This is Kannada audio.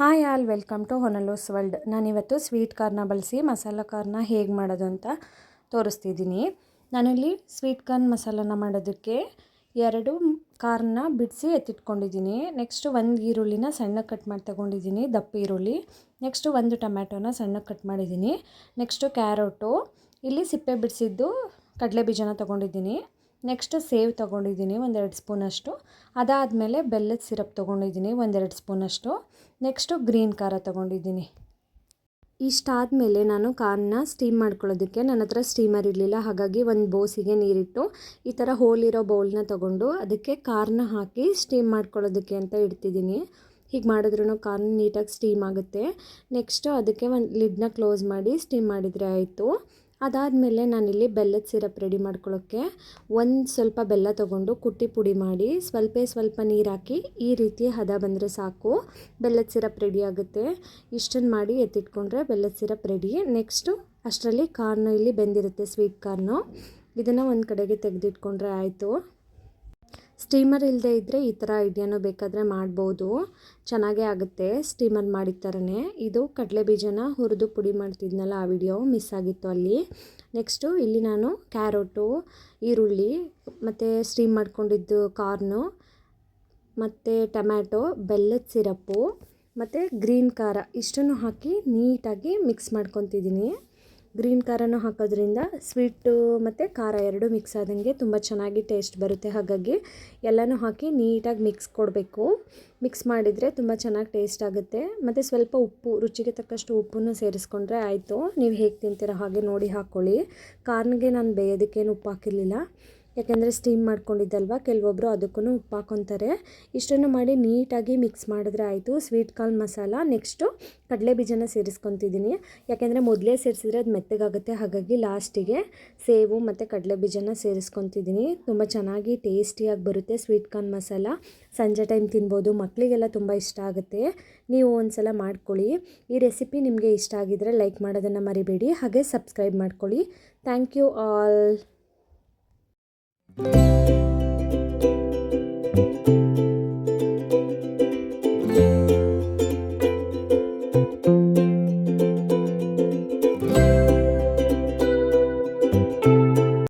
ಹಾಯ್ ಆಲ್ ವೆಲ್ಕಮ್ ಟು ಹೊನಲೋಸ್ ವರ್ಲ್ಡ್. ನಾನಿವತ್ತು ಸ್ವೀಟ್ ಕಾರ್ನ ಬಳಸಿ ಮಸಾಲ ಕಾರ್ನ ಹೇಗೆ ಮಾಡೋದು ಅಂತ ತೋರಿಸ್ತಿದ್ದೀನಿ. ನಾನಿಲ್ಲಿ ಸ್ವೀಟ್ ಕಾರ್ನ್ ಮಸಾಲನ ಮಾಡೋದಕ್ಕೆ 2 ಕಾರ್ನ ಬಿಡಿಸಿ ಎತ್ತಿಟ್ಕೊಂಡಿದ್ದೀನಿ. ನೆಕ್ಸ್ಟು 1 ಈರುಳ್ಳಿನ ಸಣ್ಣಗೆ ಕಟ್ ಮಾಡಿ ತೊಗೊಂಡಿದ್ದೀನಿ, ದಪ್ಪ ಈರುಳ್ಳಿ. ನೆಕ್ಸ್ಟು 1 ಟೊಮ್ಯಾಟೋನ ಸಣ್ಣಗೆ ಕಟ್ ಮಾಡಿದ್ದೀನಿ. ನೆಕ್ಸ್ಟು ಕ್ಯಾರೋಟು, ಇಲ್ಲಿ ಸಿಪ್ಪೆ ಬಿಡಿಸಿದ್ದು ಕಡಲೆ ಬೀಜನ ತೊಗೊಂಡಿದ್ದೀನಿ. ನೆಕ್ಸ್ಟ್ ಸೇವ್ ತೊಗೊಂಡಿದ್ದೀನಿ 1-2 ಸ್ಪೂನಷ್ಟು. ಅದಾದಮೇಲೆ ಬೆಲ್ಲದ ಸಿರಪ್ ತೊಗೊಂಡಿದ್ದೀನಿ 1-2 ಸ್ಪೂನಷ್ಟು. ನೆಕ್ಸ್ಟು ಗ್ರೀನ್ ಖಾರ ತೊಗೊಂಡಿದ್ದೀನಿ. ಇಷ್ಟಾದಮೇಲೆ ನಾನು ಕಾರ್ನ ಸ್ಟೀಮ್ ಮಾಡ್ಕೊಳ್ಳೋದಕ್ಕೆ ನನ್ನ ಹತ್ರ ಸ್ಟೀಮರ್ ಇರಲಿಲ್ಲ, ಹಾಗಾಗಿ ಒಂದು ಬೋಸಿಗೆ ನೀರಿಟ್ಟು ಈ ಥರ ಹೋಲಿರೋ ಬೌಲ್ನ ತೊಗೊಂಡು ಅದಕ್ಕೆ ಕಾರ್ನ ಹಾಕಿ ಸ್ಟೀಮ್ ಮಾಡ್ಕೊಳ್ಳೋದಕ್ಕೆ ಅಂತ ಇಡ್ತಿದ್ದೀನಿ. ಹೀಗೆ ಮಾಡಿದ್ರೂ ಕಾರ್ನ ನೀಟಾಗಿ ಸ್ಟೀಮ್ ಆಗುತ್ತೆ. ನೆಕ್ಸ್ಟು ಅದಕ್ಕೆ ಒಂದು ಲಿಡ್ನ ಕ್ಲೋಸ್ ಮಾಡಿ ಸ್ಟೀಮ್ ಮಾಡಿದರೆ ಆಯಿತು. ಅದಾದಮೇಲೆ ನಾನಿಲ್ಲಿ ಬೆಲ್ಲದ ಸಿರಪ್ ರೆಡಿ ಮಾಡ್ಕೊಳ್ಳೋಕ್ಕೆ ಸ್ವಲ್ಪ ಬೆಲ್ಲ ತೊಗೊಂಡು ಕುಟ್ಟಿ ಪುಡಿ ಮಾಡಿ ಸ್ವಲ್ಪ ನೀರು ಹಾಕಿ ಈ ರೀತಿ ಹದ ಬಂದರೆ ಸಾಕು, ಬೆಲ್ಲದ ಸಿರಪ್ ರೆಡಿ ಆಗುತ್ತೆ. ಇಷ್ಟನ್ನು ಮಾಡಿ ಎತ್ತಿಟ್ಕೊಂಡ್ರೆ ಬೆಲ್ಲದ ಸಿರಪ್ ರೆಡಿ. ನೆಕ್ಸ್ಟು ಅಷ್ಟರಲ್ಲಿ ಕಾರ್ನು ಇಲ್ಲಿ ಬೆಂದಿರುತ್ತೆ, ಸ್ವೀಟ್ ಕಾರ್ನು. ಇದನ್ನು ಒಂದು ಕಡೆಗೆ ತೆಗೆದಿಟ್ಕೊಂಡ್ರೆ ಆಯಿತು. ಸ್ಟೀಮರ್ ಇಲ್ಲದೆ ಇದ್ದರೆ ಈ ಥರ ಐಡಿಯಾನೂ ಬೇಕಾದರೆ ಮಾಡ್ಬೋದು, ಚೆನ್ನಾಗೇ ಆಗುತ್ತೆ ಸ್ಟೀಮರ್ ಮಾಡಿದ ಥರನೇ. ಇದು ಕಡಲೆ ಬೀಜನ ಹುರಿದು ಪುಡಿ ಮಾಡ್ತಿದ್ನಲ್ಲ, ಆ ವಿಡಿಯೋ ಮಿಸ್ ಆಗಿತ್ತು ಅಲ್ಲಿ. ನೆಕ್ಸ್ಟು ಇಲ್ಲಿ ನಾನು ಕ್ಯಾರೋಟು, ಈರುಳ್ಳಿ ಮತ್ತು ಸ್ಟೀಮ್ ಮಾಡ್ಕೊಂಡಿದ್ದು ಕಾರ್ನು ಮತ್ತು ಟೊಮ್ಯಾಟೊ, ಬೆಲ್ಲದ ಸಿರಪ್ಪು ಮತ್ತು ಗ್ರೀನ್ ಖಾರ ಇಷ್ಟನ್ನು ಹಾಕಿ ನೀಟಾಗಿ ಮಿಕ್ಸ್ ಮಾಡ್ಕೊತಿದ್ದೀನಿ. ಗ್ರೀನ್ ಖಾರನೂ ಹಾಕೋದ್ರಿಂದ ಸ್ವೀಟು ಮತ್ತು ಖಾರ ಎರಡೂ ಮಿಕ್ಸ್ ಆದಂಗೆ ತುಂಬ ಚೆನ್ನಾಗಿ ಟೇಸ್ಟ್ ಬರುತ್ತೆ. ಹಾಗಾಗಿ ಎಲ್ಲನೂ ಹಾಕಿ ನೀಟಾಗಿ ಮಿಕ್ಸ್ ಕೊಡಬೇಕು. ಮಿಕ್ಸ್ ಮಾಡಿದರೆ ತುಂಬ ಚೆನ್ನಾಗಿ ಟೇಸ್ಟ್ ಆಗುತ್ತೆ. ಮತ್ತು ಸ್ವಲ್ಪ ಉಪ್ಪು, ರುಚಿಗೆ ತಕ್ಕಷ್ಟು ಉಪ್ಪನ್ನು ಸೇರಿಸ್ಕೊಂಡ್ರೆ ಆಯಿತು. ನೀವು ಹೇಗೆ ತಿಂತೀರೋ ಹಾಗೆ ನೋಡಿ ಹಾಕ್ಕೊಳ್ಳಿ. ಕಾರ್ನಿಗೆ ನಾನು ಬೇಯೋದಕ್ಕೇನು ಉಪ್ಪು ಹಾಕಿರಲಿಲ್ಲ, ಯಾಕೆಂದರೆ ಸ್ಟೀಮ್ ಮಾಡ್ಕೊಂಡಿದ್ದಲ್ವ, ಕೆಲವೊಬ್ಬರು ಅದಕ್ಕೂ ಉಪ್ಪು ಹಾಕ್ಕೊತಾರೆ. ಇಷ್ಟನ್ನು ಮಾಡಿ ನೀಟಾಗಿ ಮಿಕ್ಸ್ ಮಾಡಿದ್ರೆ ಆಯಿತು ಸ್ವೀಟ್ ಕಾರ್ನ್ ಮಸಾಲ. ನೆಕ್ಸ್ಟು ಕಡಲೆ ಬೀಜನ ಸೇರಿಸ್ಕೊತಿದ್ದೀನಿ, ಯಾಕೆಂದರೆ ಮೊದಲೇ ಸೇರಿಸಿದ್ರೆ ಅದು ಮೆತ್ತಗಾಗುತ್ತೆ. ಹಾಗಾಗಿ ಲಾಸ್ಟಿಗೆ ಸೇವು ಮತ್ತು ಕಡಲೆ ಬೀಜನ ಸೇರಿಸ್ಕೊತಿದ್ದೀನಿ. ತುಂಬ ಚೆನ್ನಾಗಿ ಟೇಸ್ಟಿಯಾಗಿ ಬರುತ್ತೆ ಸ್ವೀಟ್ ಕಾರ್ನ್ ಮಸಾಲ. ಸಂಜೆ ಟೈಮ್ ತಿನ್ಬೋದು, ಮಕ್ಕಳಿಗೆಲ್ಲ ತುಂಬ ಇಷ್ಟ ಆಗುತ್ತೆ. ನೀವು ಒಂದು ಸಲ ಮಾಡ್ಕೊಳ್ಳಿ. ಈ ರೆಸಿಪಿ ನಿಮಗೆ ಇಷ್ಟ ಆಗಿದ್ದರೆ ಲೈಕ್ ಮಾಡೋದನ್ನು ಮರಿಬೇಡಿ, ಹಾಗೆ ಸಬ್ಸ್ಕ್ರೈಬ್ ಮಾಡ್ಕೊಳ್ಳಿ. Thank you all.